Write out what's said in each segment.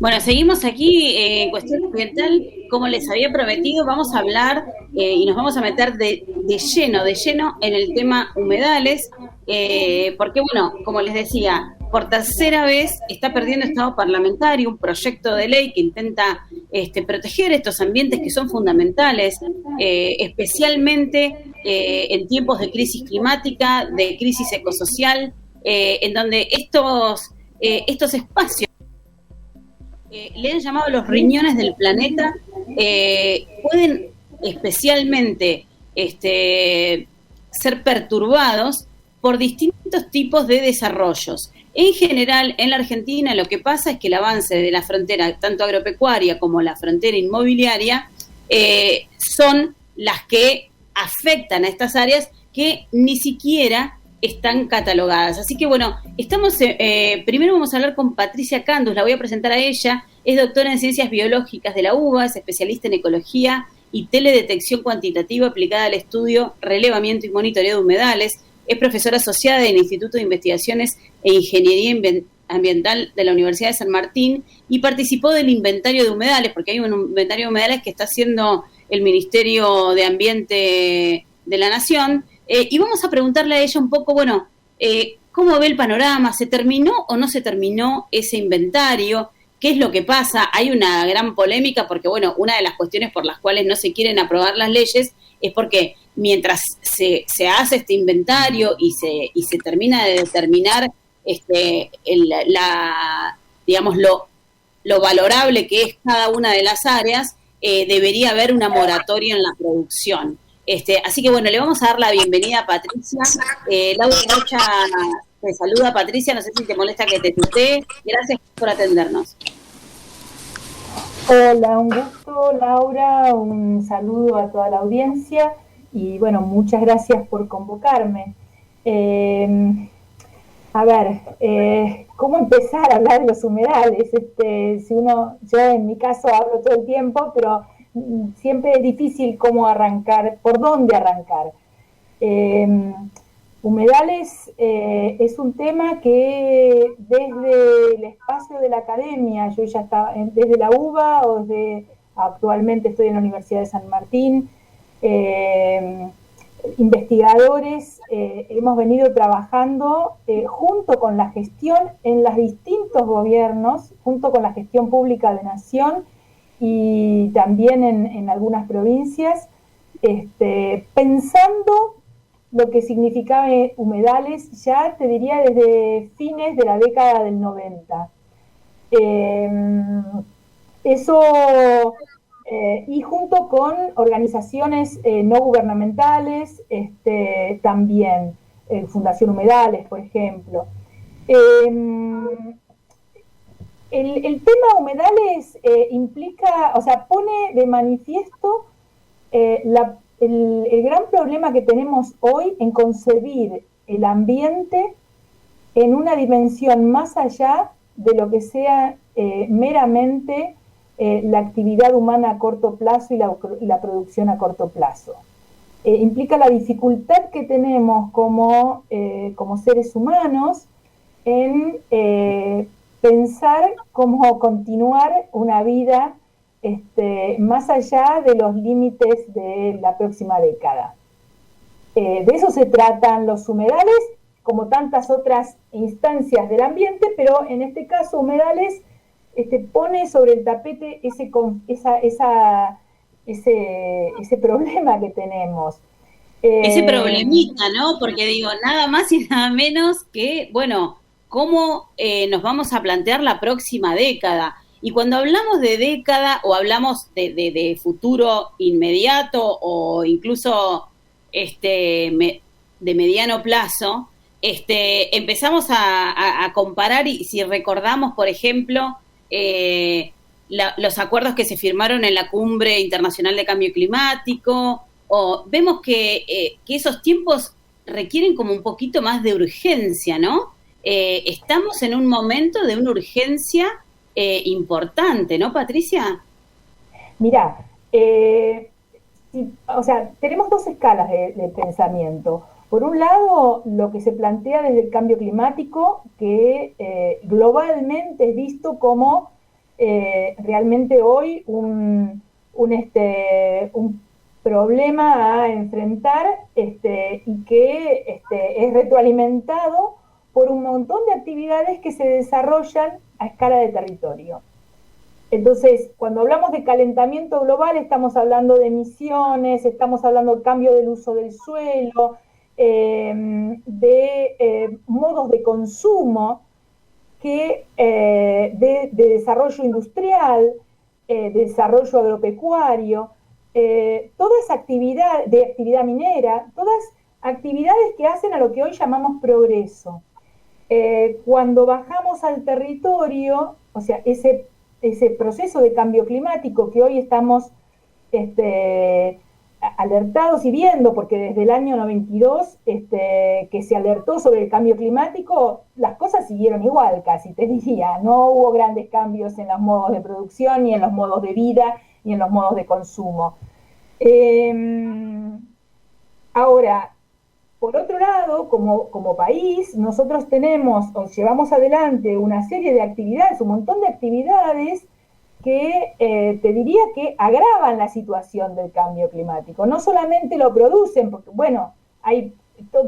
Bueno, seguimos aquí en cuestión ambiental. Como les había prometido, vamos a hablar y nos vamos a meter de lleno en el tema humedales, porque, bueno, como les decía, por tercera vez está perdiendo estado parlamentario un proyecto de ley que intenta proteger estos ambientes que son fundamentales, especialmente en tiempos de crisis climática, de crisis ecosocial, en donde estos espacios le han llamado los riñones del planeta, pueden especialmente ser perturbados por distintos tipos de desarrollos. En general, en la Argentina lo que pasa es que el avance de la frontera, tanto agropecuaria como la frontera inmobiliaria, son las que afectan a estas áreas que ni siquiera están catalogadas. Así que bueno, primero vamos a hablar con Patricia Candus, la voy a presentar a ella, es doctora en Ciencias Biológicas de la UBA, es especialista en Ecología y Teledetección Cuantitativa aplicada al estudio, relevamiento y monitoreo de humedales, es profesora asociada del Instituto de Investigaciones e Ingeniería Ambiental de la Universidad de San Martín y participó del inventario de humedales, porque hay un inventario de humedales que está haciendo el Ministerio de Ambiente de la Nación, y vamos a preguntarle a ella un poco, bueno, ¿cómo ve el panorama? ¿Se terminó o no se terminó ese inventario? ¿Qué es lo que pasa? Hay una gran polémica porque, bueno, una de las cuestiones por las cuales no se quieren aprobar las leyes es porque mientras se hace este inventario y se termina de determinar digamos, lo valorable que es cada una de las áreas, debería haber una moratoria en la producción. Así que bueno, le vamos a dar la bienvenida a Patricia. Laura Rocha te saluda, Patricia, no sé si te molesta que te tutee. Gracias por atendernos. Hola, un gusto, Laura, un saludo a toda la audiencia y bueno, muchas gracias por convocarme. ¿Cómo empezar a hablar de los humedales? Yo en mi caso hablo todo el tiempo, pero siempre es difícil cómo arrancar, por dónde arrancar. Humedales es un tema que desde el espacio de la academia, yo ya estaba desde la UBA actualmente estoy en la Universidad de San Martín, investigadores hemos venido trabajando junto con la gestión en los distintos gobiernos, junto con la gestión pública de Nación y también en algunas provincias, pensando lo que significaba humedales, ya te diría desde fines de la década del 90. Eso, y junto con organizaciones no gubernamentales, también, Fundación Humedales, por ejemplo. El tema humedales implica, o sea, pone de manifiesto el gran problema que tenemos hoy en concebir el ambiente en una dimensión más allá de lo que sea meramente la actividad humana a corto plazo y la producción a corto plazo. Implica la dificultad que tenemos como seres humanos en pensar cómo continuar una vida más allá de los límites de la próxima década. De eso se tratan los humedales, como tantas otras instancias del ambiente, pero en este caso humedales pone sobre el tapete ese problema que tenemos. Ese problemita, ¿no? Porque digo, nada más y nada menos que, bueno, cómo nos vamos a plantear la próxima década. Y cuando hablamos de década o hablamos de futuro inmediato o incluso de mediano plazo, empezamos a comparar y si recordamos, por ejemplo, los acuerdos que se firmaron en la Cumbre Internacional de Cambio Climático, o vemos que esos tiempos requieren como un poquito más de urgencia, ¿no? Estamos en un momento de una urgencia importante, ¿no, Patricia? Mirá, o sea, tenemos dos escalas de pensamiento. Por un lado, lo que se plantea desde el cambio climático, que globalmente es visto como realmente hoy un problema a enfrentar y que es retroalimentado por un montón de actividades que se desarrollan a escala de territorio. Entonces, cuando hablamos de calentamiento global, estamos hablando de emisiones, estamos hablando de cambio del uso del suelo, de modos de consumo, de desarrollo industrial, de desarrollo agropecuario, toda esa actividad, de actividad minera, todas actividades que hacen a lo que hoy llamamos progreso. Cuando bajamos al territorio, o sea, ese proceso de cambio climático que hoy estamos alertados y viendo, porque desde el año 92 que se alertó sobre el cambio climático, las cosas siguieron igual casi, te diría. No hubo grandes cambios en los modos de producción, ni en los modos de vida, ni en los modos de consumo. Ahora, por otro lado, como país, nosotros tenemos o llevamos adelante una serie de actividades, un montón de actividades que te diría que agravan la situación del cambio climático. No solamente lo producen, porque bueno, hay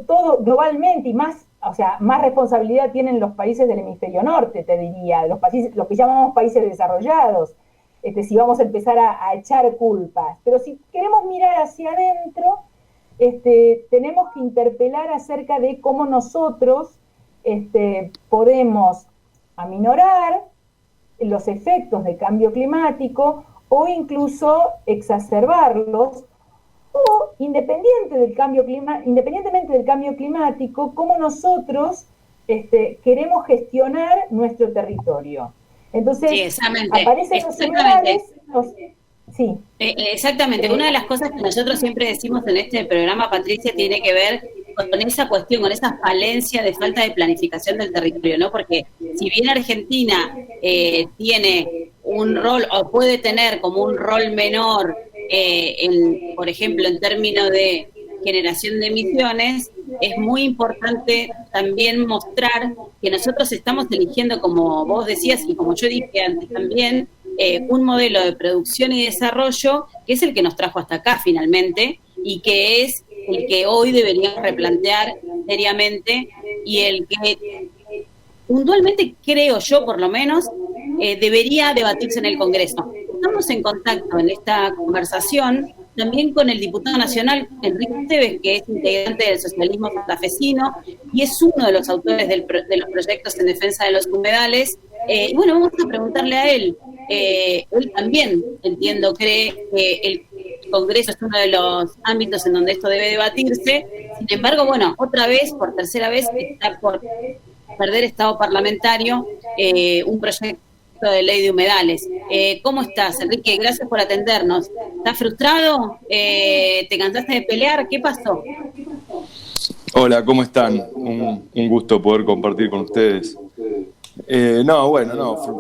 todo globalmente y más, o sea, más responsabilidad tienen los países del hemisferio norte, te diría, los que llamamos países desarrollados, si vamos a empezar a echar culpas. Pero si queremos mirar hacia adentro, tenemos que interpelar acerca de cómo nosotros podemos aminorar los efectos del cambio climático o incluso exacerbarlos, o independientemente del cambio climático, cómo nosotros queremos gestionar nuestro territorio. Entonces, sí, aparecen los humedales. Sí. Exactamente. Una de las cosas que nosotros siempre decimos en este programa, Patricia, tiene que ver con esa cuestión, con esa falencia de falta de planificación del territorio, ¿no? Porque si bien Argentina tiene un rol, o puede tener como un rol menor, por ejemplo, en términos de generación de emisiones, es muy importante también mostrar que nosotros estamos eligiendo, como vos decías y como yo dije antes también, un modelo de producción y desarrollo que es el que nos trajo hasta acá finalmente y que es el que hoy deberíamos replantear seriamente y el que puntualmente, creo yo por lo menos, debería debatirse en el Congreso. Estamos en contacto en esta conversación también con el diputado nacional Enrique Esteves, que es integrante del socialismo santafesino y es uno de los autores de los proyectos en defensa de los humedales. Y bueno, vamos a preguntarle a él. Él también, entiendo, cree que el Congreso es uno de los ámbitos en donde esto debe debatirse. Sin embargo, bueno, otra vez, por tercera vez, está por perder estado parlamentario un proyecto de ley de humedales. ¿Cómo estás, Enrique? Gracias por atendernos. ¿Estás frustrado? ¿Te cansaste de pelear? ¿Qué pasó? Hola, ¿cómo están? Un gusto poder compartir con ustedes.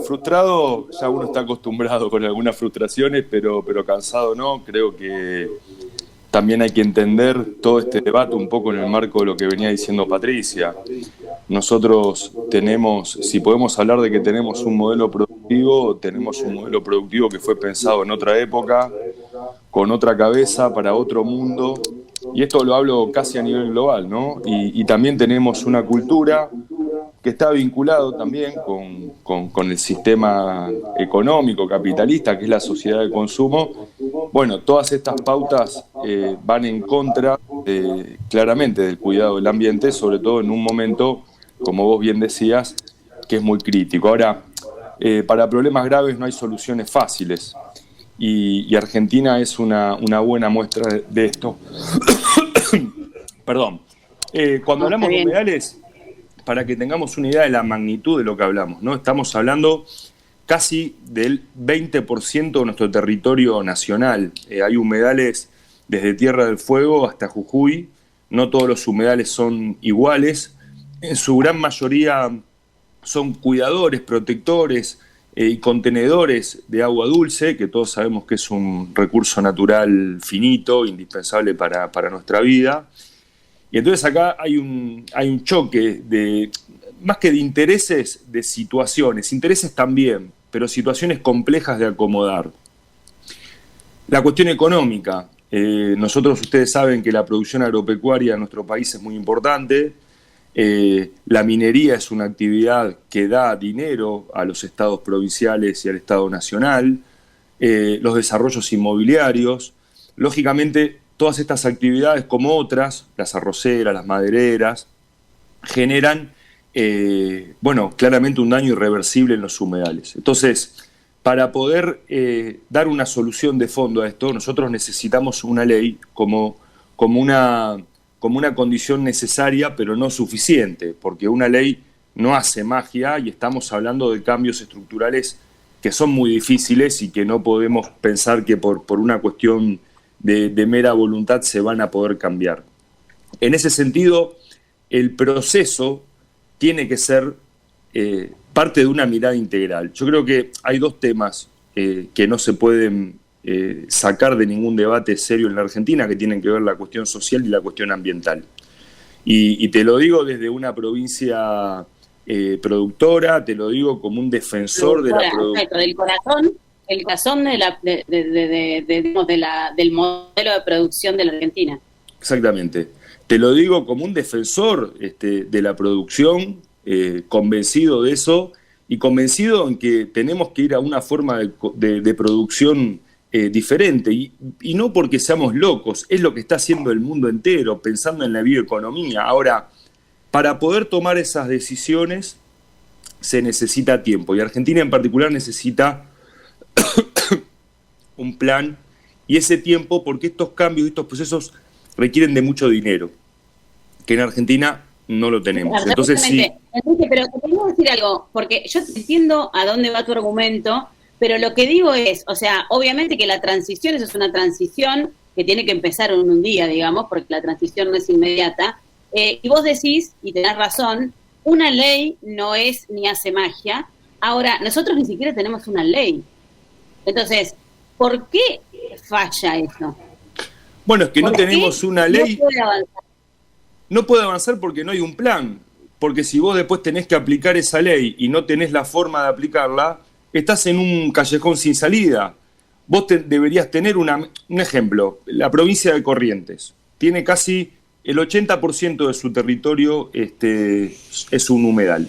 Frustrado, ya uno está acostumbrado con algunas frustraciones, pero cansado no. Creo que también hay que entender todo este debate un poco en el marco de lo que venía diciendo Patricia. Nosotros tenemos, si podemos hablar de que tenemos un modelo productivo, tenemos un modelo productivo que fue pensado en otra época, con otra cabeza, para otro mundo, y esto lo hablo casi a nivel global, ¿no? Y también tenemos una cultura que está vinculado también con el sistema económico capitalista, que es la sociedad de consumo. Bueno, todas estas pautas van en contra, claramente, del cuidado del ambiente, sobre todo en un momento, como vos bien decías, que es muy crítico. Ahora, para problemas graves no hay soluciones fáciles, y Argentina es una buena muestra de esto. Perdón. Cuando hablamos de humedales, para que tengamos una idea de la magnitud de lo que hablamos, ¿no? Estamos hablando casi del 20% de nuestro territorio nacional. Hay humedales desde Tierra del Fuego hasta Jujuy. No todos los humedales son iguales. En su gran mayoría son cuidadores, protectores y contenedores de agua dulce, que todos sabemos que es un recurso natural finito, indispensable para nuestra vida. Y entonces acá hay un choque más que de intereses, de situaciones, intereses también, pero situaciones complejas de acomodar. La cuestión económica. Nosotros, ustedes saben que la producción agropecuaria en nuestro país es muy importante. La minería es una actividad que da dinero a los estados provinciales y al Estado nacional. Los desarrollos inmobiliarios. Lógicamente, todas estas actividades, como otras, las arroceras, las madereras, generan, claramente un daño irreversible en los humedales. Entonces, para poder dar una solución de fondo a esto, nosotros necesitamos una ley como una condición necesaria, pero no suficiente, porque una ley no hace magia y estamos hablando de cambios estructurales que son muy difíciles y que no podemos pensar que por una cuestión de mera voluntad se van a poder cambiar. En ese sentido, el proceso tiene que ser parte de una mirada integral. Yo creo que hay dos temas que no se pueden sacar de ningún debate serio en la Argentina, que tienen que ver la cuestión social y la cuestión ambiental. Y te lo digo desde una provincia productora, te lo digo como un defensor de la producción. Del corazón, el corazón del modelo de producción de la Argentina. Exactamente. Te lo digo como un defensor de la producción, convencido de eso y convencido en que tenemos que ir a una forma de producción diferente. Y no porque seamos locos, es lo que está haciendo el mundo entero, pensando en la bioeconomía. Ahora, para poder tomar esas decisiones se necesita tiempo, y Argentina en particular necesita un plan, y ese tiempo, porque estos cambios, estos procesos requieren de mucho dinero, que en Argentina no lo tenemos. Claro, entonces sí. Entonces, pero te tengo que decir algo, porque yo entiendo a dónde va tu argumento, pero lo que digo es, o sea, obviamente que la transición, eso es una transición que tiene que empezar en un día, digamos, porque la transición no es inmediata, y vos decís, y tenés razón, una ley no es ni hace magia. Ahora, nosotros ni siquiera tenemos una ley. Entonces, ¿por qué falla eso? Bueno, es que no tenemos una ley. No puede avanzar. No puede avanzar porque no hay un plan. Porque si vos después tenés que aplicar esa ley y no tenés la forma de aplicarla, estás en un callejón sin salida. Vos deberías tener un ejemplo. La provincia de Corrientes tiene casi el 80% de su territorio es un humedal.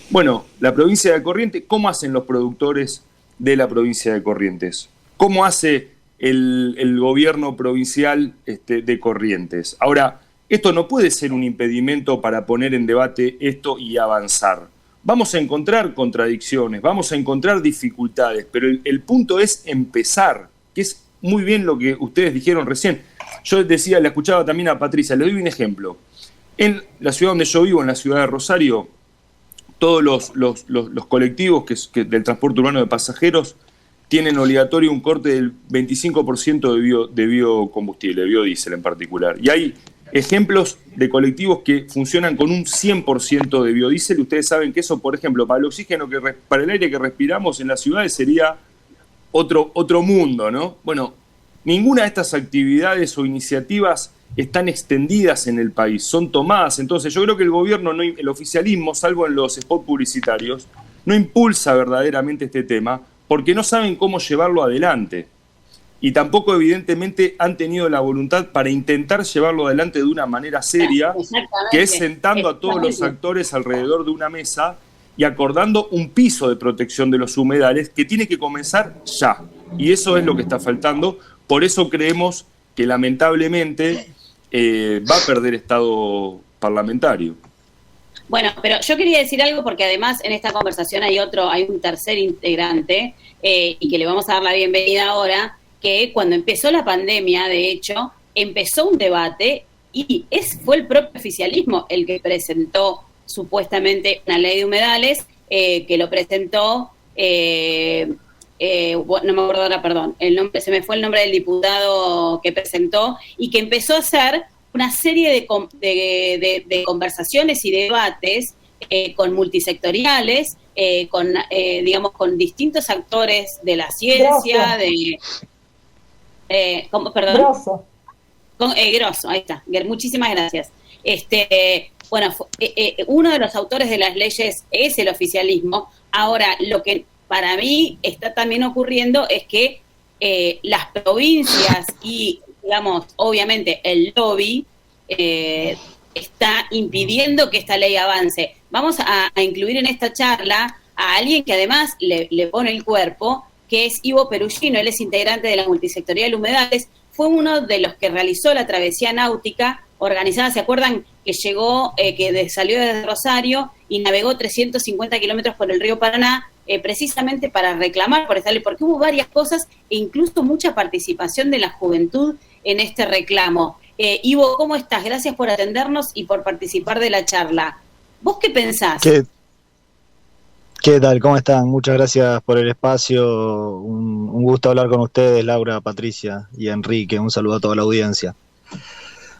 Bueno, la provincia de Corrientes, ¿cómo hacen los productores de la provincia de Corrientes? ¿Cómo hace el gobierno provincial de Corrientes? Ahora, esto no puede ser un impedimento para poner en debate esto y avanzar. Vamos a encontrar contradicciones, vamos a encontrar dificultades, pero el punto es empezar, que es muy bien lo que ustedes dijeron recién. Yo decía, le escuchaba también a Patricia, le doy un ejemplo. En la ciudad donde yo vivo, en la ciudad de Rosario, todos los colectivos del transporte urbano de pasajeros tienen obligatorio un corte del 25% de biocombustible, de biodiesel en particular. Y hay ejemplos de colectivos que funcionan con un 100% de biodiesel. Ustedes saben que eso, por ejemplo, para el oxígeno, para el aire que respiramos en las ciudades sería otro mundo, ¿no? Bueno, ninguna de estas actividades o iniciativas están extendidas en el país, son tomadas. Entonces yo creo que el gobierno, el oficialismo, salvo en los spots publicitarios, no impulsa verdaderamente este tema porque no saben cómo llevarlo adelante. Y tampoco evidentemente han tenido la voluntad para intentar llevarlo adelante de una manera seria, que es sentando a todos los actores alrededor de una mesa y acordando un piso de protección de los humedales que tiene que comenzar ya. Y eso es lo que está faltando. Por eso creemos que lamentablemente va a perder estado parlamentario. Bueno, pero yo quería decir algo porque además en esta conversación hay un tercer integrante y que le vamos a dar la bienvenida ahora, que cuando empezó la pandemia, de hecho, empezó un debate y fue el propio oficialismo el que presentó supuestamente una ley de humedales, que lo presentó, no me acuerdo ahora, perdón, se me fue el nombre del diputado que presentó, y que empezó a hacer una serie de conversaciones y debates con multisectoriales, con distintos actores de la ciencia, Grosso. Grosso, ahí está. Muchísimas gracias. Uno de los autores de las leyes es el oficialismo. Ahora, lo que para mí está también ocurriendo es que las provincias y, digamos, obviamente el lobby está impidiendo que esta ley avance. Vamos a incluir en esta charla a alguien que además le pone el cuerpo, que es Ivo Perugino. Él es integrante de la multisectorial Humedales, fue uno de los que realizó la travesía náutica organizada, ¿se acuerdan? Que llegó, salió desde Rosario y navegó 350 kilómetros por el río Paraná, precisamente para reclamar por esta ley, porque hubo varias cosas e incluso mucha participación de la juventud en este reclamo. Ivo, ¿cómo estás? Gracias por atendernos y por participar de la charla. ¿Vos qué pensás? ¿Qué tal? ¿Cómo están? Muchas gracias por el espacio. Un gusto hablar con ustedes, Laura, Patricia y Enrique. Un saludo a toda la audiencia.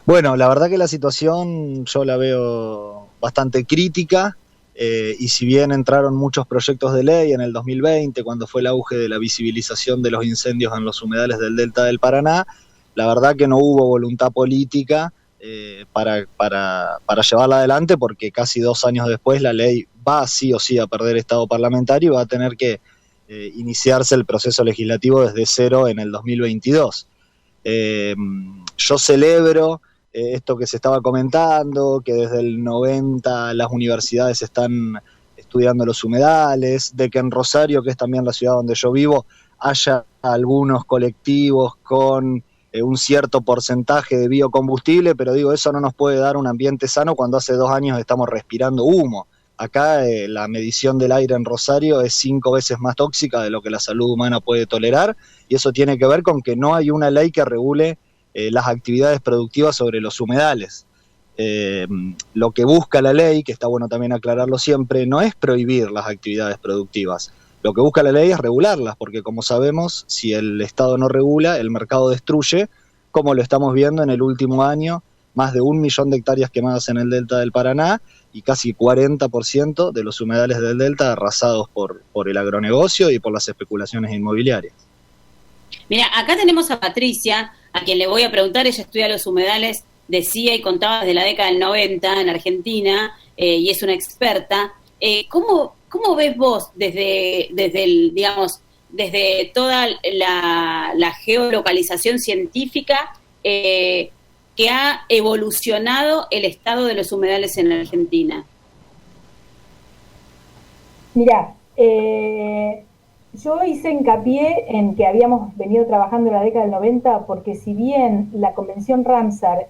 Bueno, la verdad que la situación yo la veo bastante crítica, y si bien entraron muchos proyectos de ley en el 2020, cuando fue el auge de la visibilización de los incendios en los humedales del Delta del Paraná, la verdad que no hubo voluntad política para llevarla adelante, porque casi 2 años después la ley va sí o sí a perder estado parlamentario y va a tener que iniciarse el proceso legislativo desde cero en el 2022. Yo celebro esto que se estaba comentando, que desde el 90 las universidades están estudiando los humedales, de que en Rosario, que es también la ciudad donde yo vivo, haya algunos colectivos con un cierto porcentaje de biocombustible, pero digo, eso no nos puede dar un ambiente sano cuando hace 2 años estamos respirando humo. Acá la medición del aire en Rosario es 5 veces más tóxica de lo que la salud humana puede tolerar, y eso tiene que ver con que no hay una ley que regule las actividades productivas sobre los humedales. Lo que busca la ley, que está bueno también aclararlo siempre, no es prohibir las actividades productivas. Lo que busca la ley es regularlas, porque como sabemos, si el Estado no regula, el mercado destruye, como lo estamos viendo en el último año, más de 1 millón de hectáreas quemadas en el Delta del Paraná y casi 40% de los humedales del Delta arrasados por el agronegocio y por las especulaciones inmobiliarias. Mira, acá tenemos a Patricia, a quien le voy a preguntar. Ella estudia los humedales, decía y contaba desde la década del 90 en Argentina, y es una experta. ¿Cómo ves vos desde toda la geolocalización científica que ha evolucionado el estado de los humedales en Argentina? Mirá, yo hice hincapié en que habíamos venido trabajando en la década del 90, porque si bien la Convención Ramsar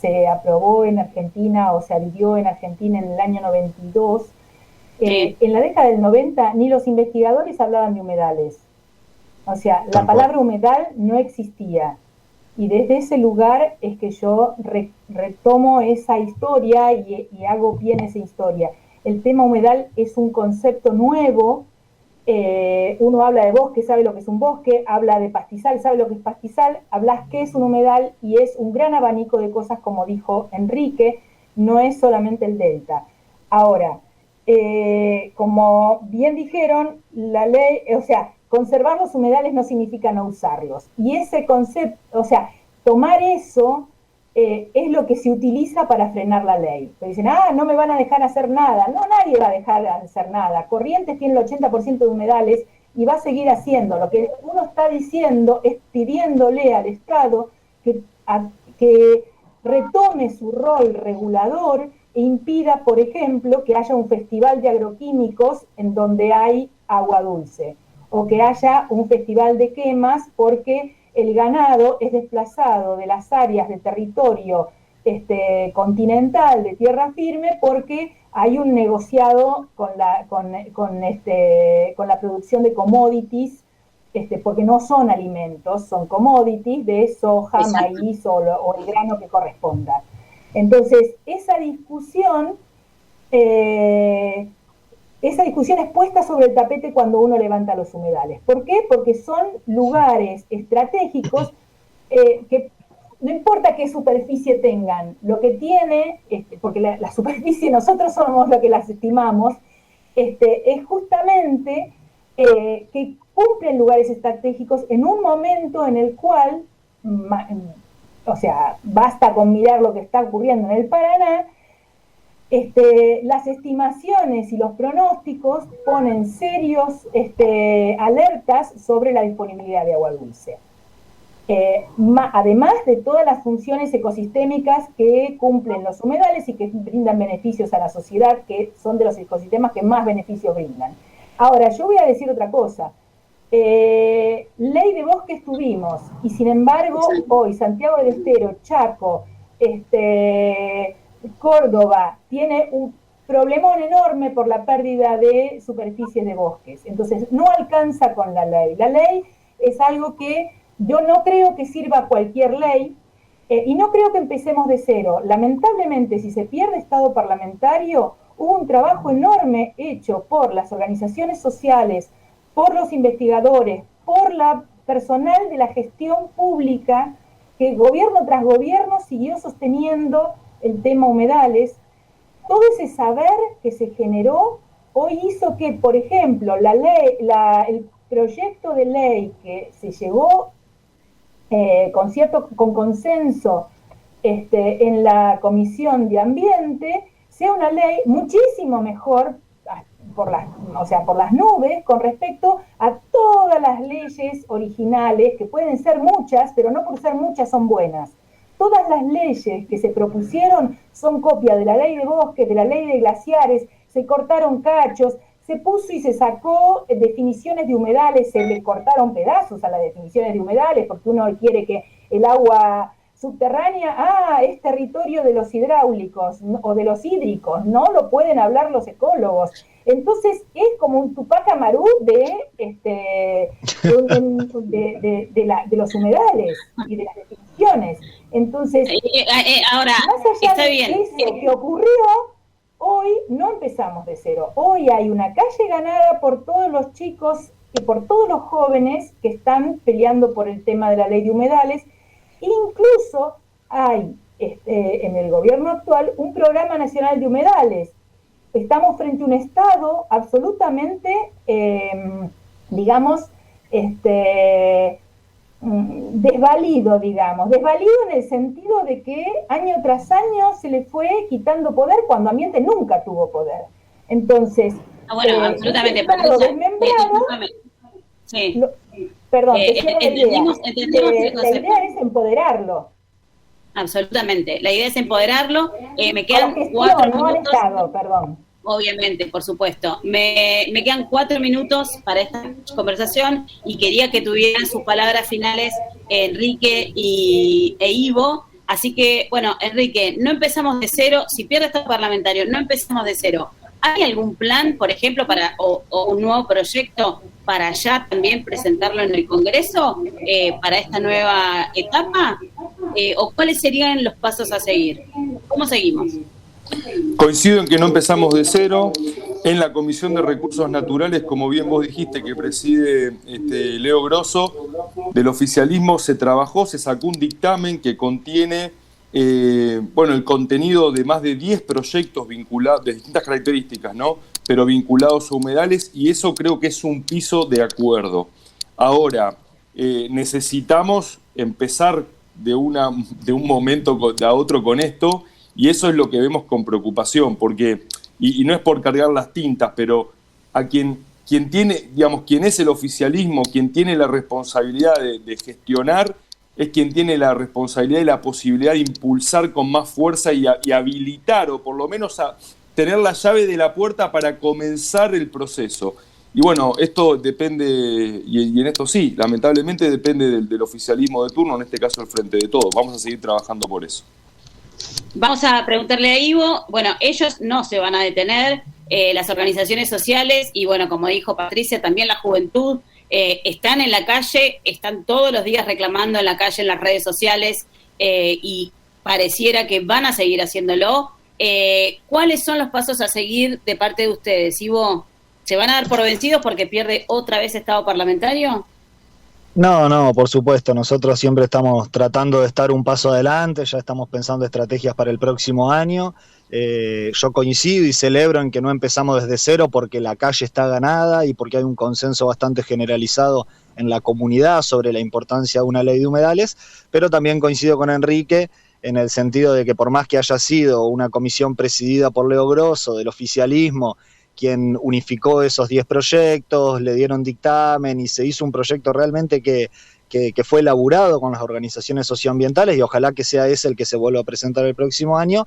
se aprobó en Argentina o se adhirió en Argentina en el año 92, en la década del 90 ni los investigadores hablaban de humedales. O sea, la palabra humedal no existía. Y desde ese lugar es que yo retomo esa historia y hago bien esa historia. El tema humedal es un concepto nuevo. Uno habla de bosque, sabe lo que es un bosque, habla de pastizal, sabe lo que es pastizal, hablas qué es un humedal y es un gran abanico de cosas, como dijo Enrique, no es solamente el delta. Ahora, como bien dijeron, la ley, conservar los humedales no significa no usarlos. Y ese concepto, tomar eso es lo que se utiliza para frenar la ley. Pero dicen, no me van a dejar hacer nada. No, nadie va a dejar de hacer nada. Corrientes tiene el 80% de humedales y va a seguir haciendo. Lo que uno está diciendo es pidiéndole al Estado que retome su rol regulador e impida, por ejemplo, que haya un festival de agroquímicos en donde hay agua dulce, o que haya un festival de quemas porque el ganado es desplazado de las áreas de territorio continental, de tierra firme, porque hay un negociado con la producción de commodities, porque no son alimentos, son commodities de soja, maíz o el grano que corresponda. Entonces, esa discusión es puesta sobre el tapete cuando uno levanta los humedales. ¿Por qué? Porque son lugares estratégicos que no importa qué superficie tengan, lo que tiene, porque la superficie nosotros somos los que las estimamos, es justamente que cumplen lugares estratégicos en un momento en el cual, basta con mirar lo que está ocurriendo en el Paraná, Las estimaciones y los pronósticos ponen serios alertas sobre la disponibilidad de agua dulce. Además de todas las funciones ecosistémicas que cumplen los humedales y que brindan beneficios a la sociedad, que son de los ecosistemas que más beneficios brindan. Ahora, yo voy a decir otra cosa. Ley de bosques tuvimos, y sin embargo, hoy Santiago del Estero, Chaco, Córdoba, tiene un problemón enorme por la pérdida de superficies de bosques. Entonces, no alcanza con la ley. La ley es algo que yo no creo que sirva cualquier ley, y no creo que empecemos de cero. Lamentablemente, si se pierde Estado parlamentario, hubo un trabajo enorme hecho por las organizaciones sociales, por los investigadores, por la personal de la gestión pública, que gobierno tras gobierno siguió sosteniendo el tema humedales. Todo ese saber que se generó hoy hizo que, por ejemplo, el proyecto de ley que se llevó con consenso en la Comisión de Ambiente sea una ley muchísimo mejor por las nubes con respecto a todas las leyes originales, que pueden ser muchas, pero no por ser muchas son buenas. Todas las leyes que se propusieron son copia de la ley de bosques, de la ley de glaciares, se cortaron cachos, se puso y se sacó definiciones de humedales, se le cortaron pedazos a las definiciones de humedales, porque uno quiere que el agua subterránea, es territorio de los hidráulicos o de los hídricos, no lo pueden hablar los ecólogos. Entonces es como un Tupac Amaru de los humedales y de las definiciones. Entonces, ahora, más allá está de bien. eso que ocurrió, hoy no empezamos de cero. Hoy hay una calle ganada por todos los chicos y por todos los jóvenes que están peleando por el tema de la ley de humedales. Incluso hay en el gobierno actual un programa nacional de humedales. Estamos frente a un Estado absolutamente, desvalido en el sentido de que año tras año se le fue quitando poder cuando Ambiente nunca tuvo poder. Entonces, absolutamente. Estado desmembrado, sí. Perdón, te cierro la idea. La idea es empoderarlo. Absolutamente. La idea es empoderarlo. Me A quedan la gestión, 4 no al minutos. Estado, perdón. Obviamente, por supuesto. Me quedan 4 minutos para esta conversación y quería que tuvieran sus palabras finales Enrique e Ivo. Así que, bueno, Enrique, no empezamos de cero. Si pierde Estado parlamentario, no empezamos de cero. ¿Hay algún plan, por ejemplo, o un nuevo proyecto para ya también presentarlo en el Congreso para esta nueva etapa? ¿O cuáles serían los pasos a seguir? ¿Cómo seguimos? Coincido en que no empezamos de cero. En la Comisión de Recursos Naturales, como bien vos dijiste, que preside Leo Grosso, del oficialismo se trabajó, se sacó un dictamen que contiene el contenido de más de 10 proyectos vinculados, de distintas características, ¿no? Pero vinculados a humedales, y eso creo que es un piso de acuerdo. Ahora, necesitamos empezar de un momento a otro con esto, y eso es lo que vemos con preocupación, porque, y no es por cargar las tintas, pero a quien tiene, digamos, quien es el oficialismo, quien tiene la responsabilidad de gestionar, es quien tiene la responsabilidad y la posibilidad de impulsar con más fuerza y habilitar, o por lo menos a tener la llave de la puerta para comenzar el proceso. Y bueno, esto depende, y en esto sí, lamentablemente depende del oficialismo de turno, en este caso el Frente de Todos. Vamos a seguir trabajando por eso. Vamos a preguntarle a Ivo. Bueno, ellos no se van a detener, las organizaciones sociales y, bueno, como dijo Patricia, también la juventud, están en la calle, están todos los días reclamando en la calle, en las redes sociales, y pareciera que van a seguir haciéndolo. ¿Cuáles son los pasos a seguir de parte de ustedes? Ivo, ¿se van a dar por vencidos porque pierde otra vez Estado parlamentario? No, por supuesto, nosotros siempre estamos tratando de estar un paso adelante, ya estamos pensando estrategias para el próximo año. Yo coincido y celebro en que no empezamos desde cero porque la calle está ganada y porque hay un consenso bastante generalizado en la comunidad sobre la importancia de una ley de humedales, pero también coincido con Enrique en el sentido de que por más que haya sido una comisión presidida por Leo Grosso, del oficialismo, quien unificó esos 10 proyectos, le dieron dictamen y se hizo un proyecto realmente que fue elaborado con las organizaciones socioambientales, y ojalá que sea ese el que se vuelva a presentar el próximo año.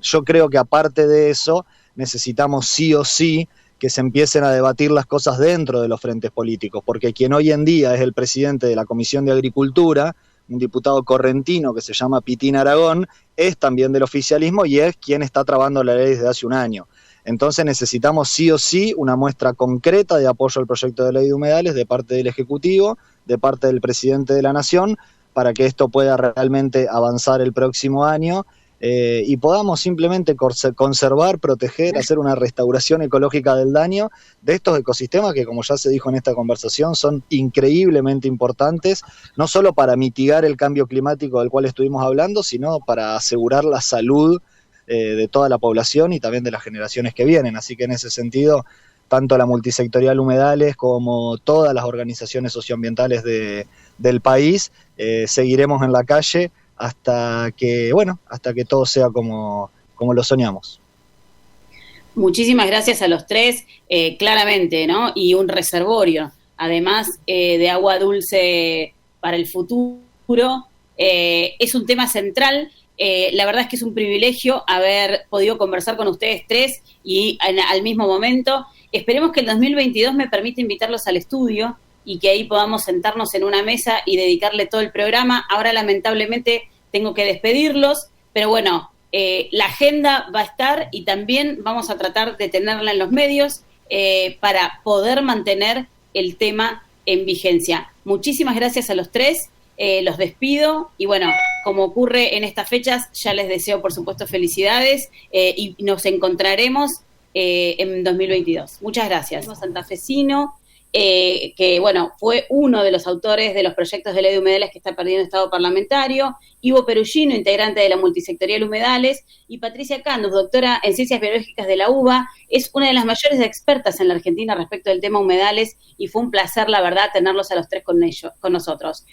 Yo creo que aparte de eso, necesitamos sí o sí que se empiecen a debatir las cosas dentro de los frentes políticos, porque quien hoy en día es el presidente de la Comisión de Agricultura, un diputado correntino que se llama Pitín Aragón, es también del oficialismo y es quien está trabando la ley desde hace un año. Entonces necesitamos sí o sí una muestra concreta de apoyo al proyecto de ley de humedales de parte del Ejecutivo, de parte del presidente de la Nación, para que esto pueda realmente avanzar el próximo año y podamos simplemente conservar, proteger, hacer una restauración ecológica del daño de estos ecosistemas que, como ya se dijo en esta conversación, son increíblemente importantes, no solo para mitigar el cambio climático del cual estuvimos hablando, sino para asegurar la salud de toda la población y también de las generaciones que vienen. Así que en ese sentido, tanto la multisectorial Humedales como todas las organizaciones socioambientales del país, seguiremos en la calle hasta que todo sea como lo soñamos. Muchísimas gracias a los tres, claramente, ¿no? Y un reservorio, además de agua dulce para el futuro, es un tema central. La verdad es que es un privilegio haber podido conversar con ustedes tres y al mismo momento. Esperemos que el 2022 me permita invitarlos al estudio y que ahí podamos sentarnos en una mesa y dedicarle todo el programa. Ahora lamentablemente tengo que despedirlos, pero bueno, la agenda va a estar y también vamos a tratar de tenerla en los medios para poder mantener el tema en vigencia. Muchísimas gracias a los tres. Los despido y bueno, como ocurre en estas fechas, ya les deseo por supuesto felicidades y nos encontraremos en 2022. Muchas gracias. Santafesino, que bueno, fue uno de los autores de los proyectos de ley de humedales que está perdiendo estado parlamentario, Ivo Perugino, integrante de la multisectorial Humedales, y Patricia Candus, doctora en Ciencias Biológicas de la UBA, es una de las mayores expertas en la Argentina respecto del tema humedales y fue un placer, la verdad, tenerlos a los tres con nosotros.